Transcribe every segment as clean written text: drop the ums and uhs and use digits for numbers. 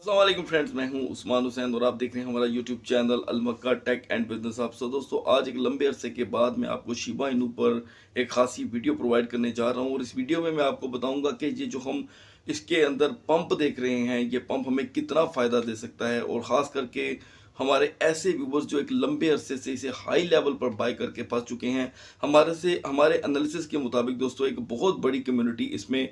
अस्सलाम फ्रेंड्स, मैं हूं उस्मान हुसैन और आप देख रहे हैं हमारा YouTube channel Almakka tech and business आप। सो दोस्तों, आज एक लंबे अरसे के बाद मैं आपको शिबा इनू पर एक खासी वीडियो प्रोवाइड करने जा रहा हूं और इस वीडियो में मैं आपको बताऊंगा कि ये जो हम इसके अंदर पंप देख रहे हैं, ये पंप हमें कितना फ़ायदा दे सकता है और ख़ास करके हमारे ऐसे व्यूवर्स जो एक लंबे अरसे से इसे हाई लेवल पर बाय करके फंस चुके हैं। हमारे एनालिसिस के मुताबिक दोस्तों एक बहुत बड़ी कम्युनिटी इसमें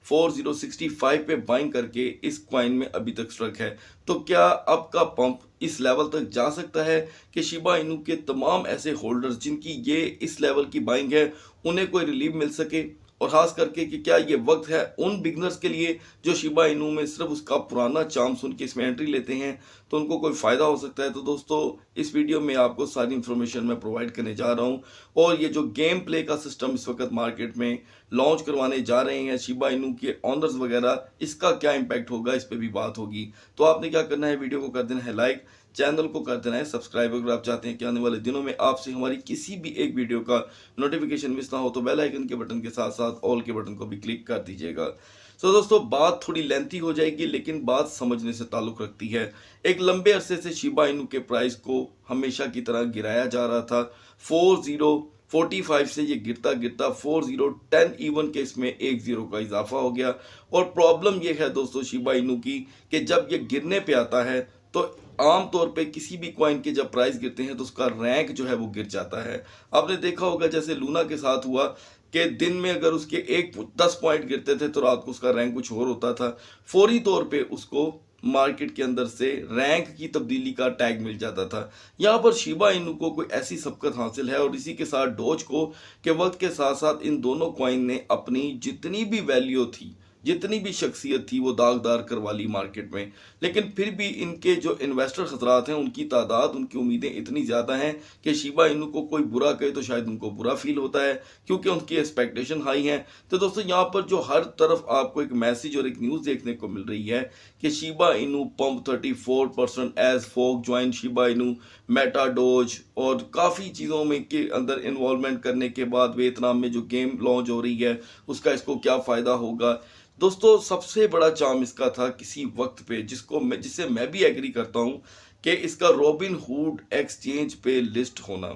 4065 पे बाइंग करके इस क्वाइन में अभी तक स्ट्रक है। तो क्या अब का पंप इस लेवल तक जा सकता है कि शिबा इनू के तमाम ऐसे होल्डर्स जिनकी ये इस लेवल की बाइंग है उन्हें कोई रिलीफ मिल सके, और खास करके कि क्या ये वक्त है उन बिगनर्स के लिए जो शिबा इनू में सिर्फ उसका पुराना चार्म सुन के इसमें एंट्री लेते हैं तो उनको कोई फ़ायदा हो सकता है। तो दोस्तों, इस वीडियो में आपको सारी इन्फॉर्मेशन मैं प्रोवाइड करने जा रहा हूँ और ये जो गेम प्ले का सिस्टम इस वक्त मार्केट में लॉन्च करवाने जा रहे हैं शिबा इनू के ऑनर्स वगैरह, इसका क्या इम्पैक्ट होगा इस पर भी बात होगी। तो आपने क्या करना है, वीडियो को कर देना है लाइक, चैनल को कर देना है सब्सक्राइब। अगर आप चाहते हैं कि आने वाले दिनों में आपसे हमारी किसी भी एक वीडियो का नोटिफिकेशन मिस ना हो तो बेल आइकन के बटन के साथ साथ ऑल के बटन को भी क्लिक कर दीजिएगा। तो दोस्तों, बात थोड़ी लेंथी हो जाएगी लेकिन बात समझने से ताल्लुक़ रखती है। एक लंबे अरसे से शिबा इनू के प्राइस को हमेशा की तरह गिराया जा रहा था। 4045 से ये गिरता गिरता 4010 इवन के इसमें 10 का इजाफा हो गया। और प्रॉब्लम ये है दोस्तों शिबा इनू की कि जब ये गिरने पे आता है तो आम तौर पे किसी भी कॉइन के जब प्राइस गिरते हैं तो उसका रैंक जो है वो गिर जाता है। आपने देखा होगा जैसे लूना के साथ हुआ कि दिन में अगर उसके 10 पॉइंट गिरते थे तो रात को उसका रैंक कुछ और होता था। फौरी तौर पे उसको मार्केट के अंदर से रैंक की तब्दीली का टैग मिल जाता था। यहाँ पर शिबा इनू को कोई ऐसी सबकत हासिल है और इसी के साथ डोज को के वक्त के साथ साथ इन दोनों कॉइन ने अपनी जितनी भी वैल्यू थी, जितनी भी शख्सियत थी वो दागदार करवा ली मार्केट में। लेकिन फिर भी इनके जो इन्वेस्टर खतरात हैं, उनकी तादाद, उनकी उम्मीदें इतनी ज़्यादा हैं कि शिबा इनू को कोई बुरा कहे तो शायद उनको बुरा फील होता है क्योंकि उनकी एक्सपेक्टेशन हाई हैं। तो दोस्तों, यहाँ पर जो हर तरफ आपको एक मैसेज और एक न्यूज़ देखने को मिल रही है कि Shiba Inu pump 34% as folk join Shiba Inu meta doge, और काफ़ी चीज़ों में के अंदर इन्वॉल्वमेंट करने के बाद वियतनाम में जो गेम लॉन्च हो रही है उसका इसको क्या फ़ायदा होगा। दोस्तों, सबसे बड़ा चार्म इसका था किसी वक्त पे जिससे मैं भी एग्री करता हूँ कि इसका रॉबिन हुड एक्सचेंज पे लिस्ट होना।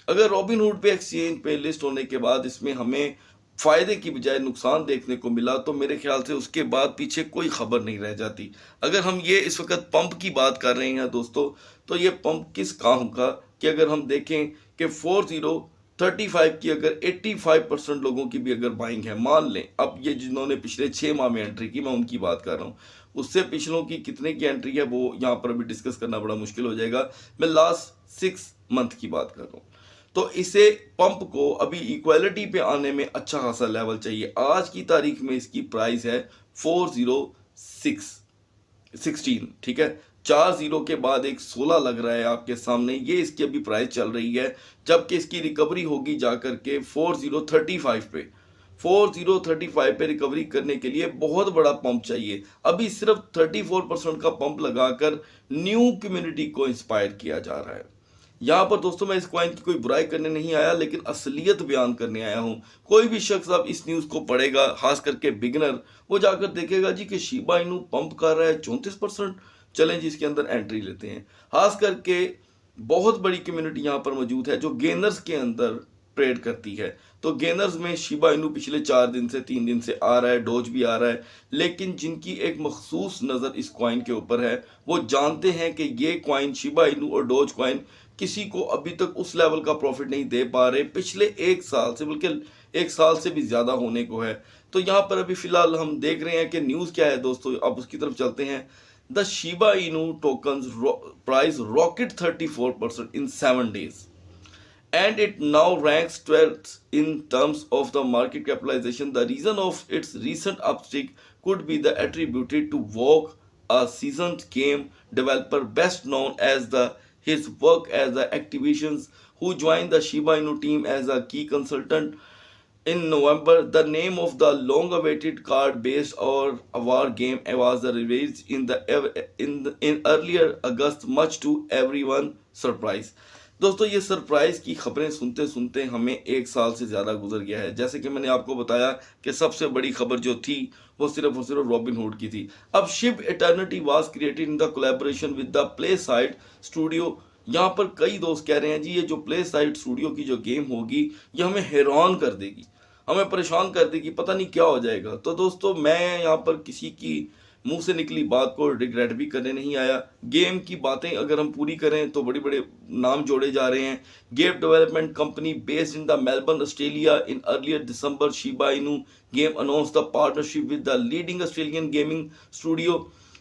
अगर रॉबिन हुड पे एक्सचेंज पे लिस्ट होने के बाद इसमें हमें फ़ायदे की बजाय नुकसान देखने को मिला तो मेरे ख्याल से उसके बाद पीछे कोई खबर नहीं रह जाती। अगर हम ये इस वक्त पंप की बात कर रहे हैं दोस्तों, तो ये पंप किस काम का कि अगर हम देखें कि 4035 की अगर 85% लोगों की भी अगर बाइंग है, मान लें अब ये जिन्होंने पिछले 6 माह में एंट्री की, मैं उनकी बात कर रहा हूँ, उससे पिछलों की कितने की एंट्री है वो यहाँ पर अभी डिस्कस करना बड़ा मुश्किल हो जाएगा। मैं लास्ट 6 मंथ की बात कर रहा हूँ। तो इसे पंप को अभी इक्वालिटी पे आने में अच्छा खासा लेवल चाहिए। आज की तारीख में इसकी प्राइस है 40616, ठीक है। 4 जीरो के बाद एक 16 लग रहा है आपके सामने, ये इसकी अभी प्राइस चल रही है, जबकि इसकी रिकवरी होगी जाकर के 4035 पे। 4035 पे रिकवरी करने के लिए बहुत बड़ा पंप चाहिए। अभी सिर्फ 34% का पंप लगाकर न्यू कम्युनिटी को इंस्पायर किया जा रहा है। यहाँ पर दोस्तों, मैं इस क्वाइन की कोई बुराई करने नहीं आया लेकिन असलियत बयान करने आया हूँ। कोई भी शख्स अब इस न्यूज़ को पढ़ेगा, खास करके बिगनर, वो जाकर देखेगा जी कि शिबा इनू पंप कर रहा है 34%, चलें जी इसके अंदर एंट्री लेते हैं। खास करके बहुत बड़ी कम्युनिटी यहाँ पर मौजूद है जो गेनर्स के अंदर ट्रेड करती है। तो गेनर्स में शिबा इनू पिछले 4 दिन से 3 दिन से आ रहा है, डोज भी आ रहा है, लेकिन जिनकी एक मखसूस नज़र इस क्वाइन के ऊपर है वो जानते हैं कि ये क्वाइन शिबा इनू और डोज क्वाइन किसी को अभी तक उस लेवल का प्रॉफिट नहीं दे पा रहे पिछले 1 साल से, बल्कि 1 साल से भी ज़्यादा होने को है। तो यहाँ पर अभी फ़िलहाल हम देख रहे हैं कि न्यूज़ क्या है दोस्तों, अब उसकी तरफ चलते हैं। The Shiba Inu tokens price rocket 34% in 7 days and it now ranks 12th in terms of the market capitalization. The reason of its recent uptick could be the attributed to Vogue, a seasoned game developer best known as his work as the Activisions, who joined the Shiba Inu team as a key consultant in November. The name of the long-awaited card-based or war game was released in earlier August, much to everyone's surprise. दोस्तों ये surprise की खबरें सुनते सुनते हमें 1 साल से ज़्यादा गुजर गया है। जैसे कि मैंने आपको बताया कि सबसे बड़ी खबर जो थी वो सिर्फ और सिर्फ रॉबिनहुड की थी। अब ship eternity was created in the collaboration with the play side studio. यहाँ पर कई दोस्त कह रहे हैं जी ये जो प्ले साइड स्टूडियो की जो गेम होगी ये हमें हैरान कर देगी, हमें परेशान कर देगी, पता नहीं क्या हो जाएगा। तो दोस्तों मैं यहाँ पर किसी की मुंह से निकली बात को रिग्रेट भी करने नहीं आया। गेम की बातें अगर हम पूरी करें तो बड़े बड़े नाम जोड़े जा रहे हैं। Game development company based in the Melbourne Australia in earlier December Shiba Inu game announce the partnership with the leading Australian gaming studio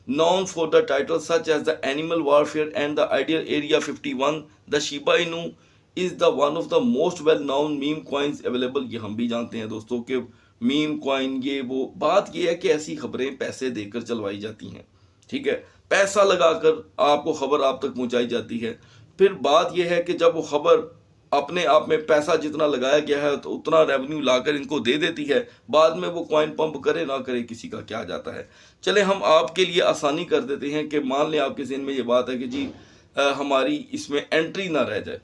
known for the titles such as the Animal Warfare and the Ideal Area 51. The Shiba Inu is the one of the most well known meme coins available। ये हम भी जानते हैं दोस्तों कि meme coin ये वो। बात ये है कि ऐसी खबरें पैसे देकर चलवाई जाती हैं, ठीक है, पैसा लगाकर आपको खबर आप तक पहुंचाई जाती है। फिर बात यह है कि जब वो खबर अपने आप में पैसा जितना लगाया गया है तो उतना रेवेन्यू लाकर इनको दे देती है, बाद में वो कॉइन पंप करे ना करे किसी का क्या जाता है। चले हम आपके लिए आसानी कर देते हैं कि मान लें आपके ज़हन में ये बात है कि जी हमारी इसमें एंट्री ना रह जाए,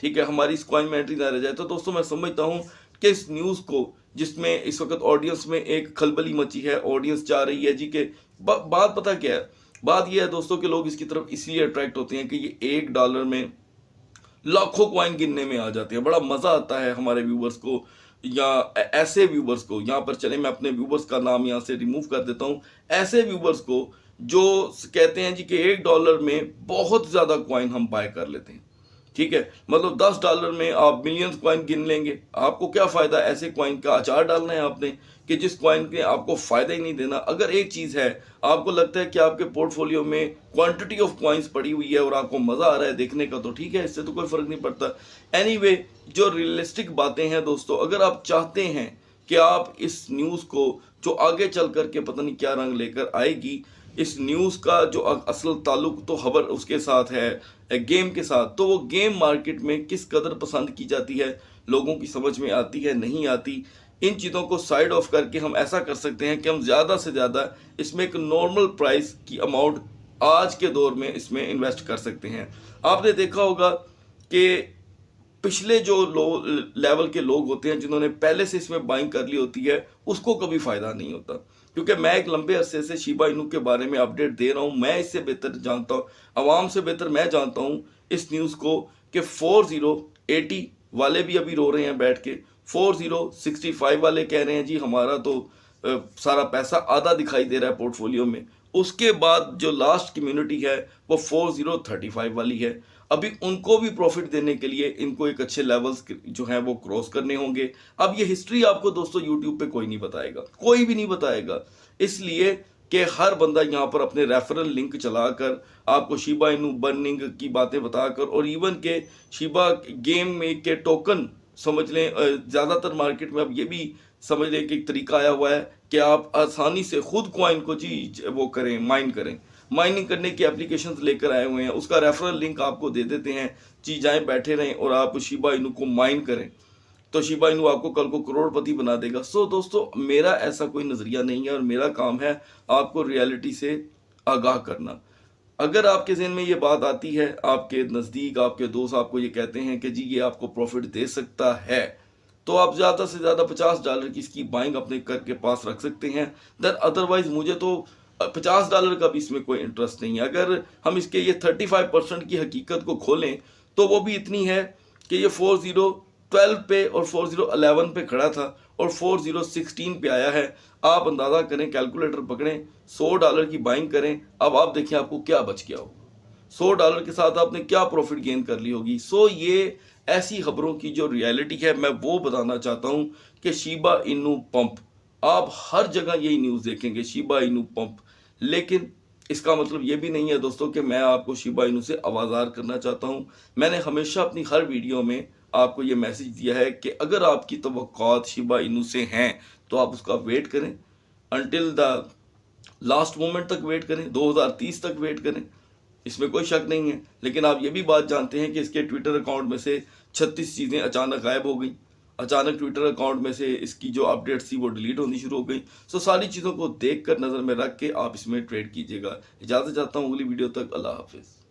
ठीक है, हमारी इस कॉइन में एंट्री ना रह जाए। तो दोस्तों मैं समझता हूँ कि इस न्यूज़ को जिसमें इस वक्त ऑडियंस में एक खलबली मची है, ऑडियंस चाह रही है जी कि बात पता क्या है, बात यह है दोस्तों कि लोग इसकी तरफ इसलिए अट्रैक्ट होते हैं कि ये $1 में लाखों कॉइन गिनने में आ जाते हैं। बड़ा मज़ा आता है हमारे व्यूवर्स को या ऐसे व्यूवर्स को, यहाँ पर चले मैं अपने व्यूवर्स का नाम यहाँ से रिमूव कर देता हूँ, ऐसे व्यूवर्स को जो कहते हैं जी कि $1 में बहुत ज़्यादा कॉइन हम बाय कर लेते हैं, ठीक है, मतलब $10 में आप मिलियंस कॉइन गिन लेंगे। आपको क्या फ़ायदा, ऐसे कॉइन का अचार डालना है आपने कि जिस कॉइन के आपको फ़ायदा ही नहीं देना। अगर एक चीज़ है, आपको लगता है कि आपके पोर्टफोलियो में क्वांटिटी ऑफ कॉइन्स पड़ी हुई है और आपको मज़ा आ रहा है देखने का, तो ठीक है, इससे तो कोई फ़र्क नहीं पड़ता। एनीवे जो रियलिस्टिक बातें हैं दोस्तों, अगर आप चाहते हैं कि आप इस न्यूज़ को जो आगे चल कर के पता नहीं क्या रंग लेकर आएगी, इस न्यूज़ का जो असल ताल्लुक तो खबर उसके साथ है गेम के साथ, तो वो गेम मार्केट में किस कदर पसंद की जाती है, लोगों की समझ में आती है नहीं आती, इन चीज़ों को साइड ऑफ करके हम ऐसा कर सकते हैं कि हम ज़्यादा से ज़्यादा इसमें एक नॉर्मल प्राइस की अमाउंट आज के दौर में इसमें इन्वेस्ट कर सकते हैं। आपने देखा होगा कि पिछले जो लेवल के लोग होते हैं जिन्होंने पहले से इसमें बाइंग कर ली होती है, उसको कभी फ़ायदा नहीं होता, क्योंकि मैं एक लंबे अरसे से शिबा इनू के बारे में अपडेट दे रहा हूँ। मैं इससे बेहतर जानता हूँ, आवाम से बेहतर मैं जानता हूँ इस न्यूज़ को कि 4080 वाले भी अभी रो रहे हैं बैठ के, 4065 वाले कह रहे हैं जी हमारा तो सारा पैसा आधा दिखाई दे रहा है पोर्टफोलियो में। उसके बाद जो लास्ट कम्युनिटी है वो 4035 वाली है। अभी उनको भी प्रॉफिट देने के लिए इनको एक अच्छे लेवल्स जो हैं वो क्रॉस करने होंगे। अब ये हिस्ट्री आपको दोस्तों यूट्यूब पे कोई नहीं बताएगा, कोई भी नहीं बताएगा, इसलिए कि हर बंदा यहाँ पर अपने रेफरल लिंक चलाकर आपको शिबा इनू बर्निंग की बातें बताकर और इवन के शिबा गेम में के टोकन समझ लें, ज़्यादातर मार्केट में अब ये भी समझ लें कि एक तरीका आया हुआ है कि आप आसानी से खुद कॉइन को जी वो करें, माइन करें, माइनिंग करने की एप्लीकेशंस लेकर आए हुए हैं, उसका रेफरल लिंक आपको दे देते हैं, जाएं बैठे रहें और आप शिबा इनू को माइन करें, तो शिबा इनू आपको कल को करोड़पति बना देगा। सो दोस्तों मेरा ऐसा कोई नज़रिया नहीं है और मेरा काम है आपको रियलिटी से आगाह करना। अगर आपके ज़हन में ये बात आती है, आपके नज़दीक आपके दोस्त आपको ये कहते हैं कि जी ये आपको प्रॉफिट दे सकता है, तो आप ज़्यादा से ज़्यादा $50 की इसकी बाइंग अपने करके पास रख सकते हैं। देन अदरवाइज़ मुझे तो $50 का भी इसमें कोई इंटरेस्ट नहीं है। अगर हम इसके ये 35% की हकीकत को खोलें तो वो भी इतनी है कि ये 4012 पे और 4011 पे खड़ा था और 4016 पे आया है। आप अंदाज़ा करें, कैलकुलेटर पकड़ें, $100 की बाइंग करें, अब आप देखें आपको क्या बच गया हो, $100 के साथ आपने क्या प्रॉफिट गेन कर ली होगी। सो ये ऐसी खबरों की जो रियलिटी है मैं वो बताना चाहता हूँ कि शिबा इनू पंप, आप हर जगह यही न्यूज़ देखेंगे शिबा इनू पंप, लेकिन इसका मतलब ये भी नहीं है दोस्तों कि मैं आपको शिबा इनू से आवाज़ार करना चाहता हूँ। मैंने हमेशा अपनी हर वीडियो में आपको ये मैसेज दिया है कि अगर आपकी तवक्कुआत शिबा इनू से हैं तो आप उसका वेट करें, अनटिल द लास्ट मोमेंट तक वेट करें, 2030 तक वेट करें, इसमें कोई शक नहीं है। लेकिन आप ये भी बात जानते हैं कि इसके ट्विटर अकाउंट में से 36 चीज़ें अचानक गायब हो गई, अचानक ट्विटर अकाउंट में से इसकी जो अपडेट्स थी वो डिलीट होनी शुरू हो गई। सो सारी चीज़ों को देख कर नज़र में रख के आप इसमें ट्रेड कीजिएगा। इजाज़त चाहता हूँ, अगली वीडियो तक, अल्लाह हाफिज़।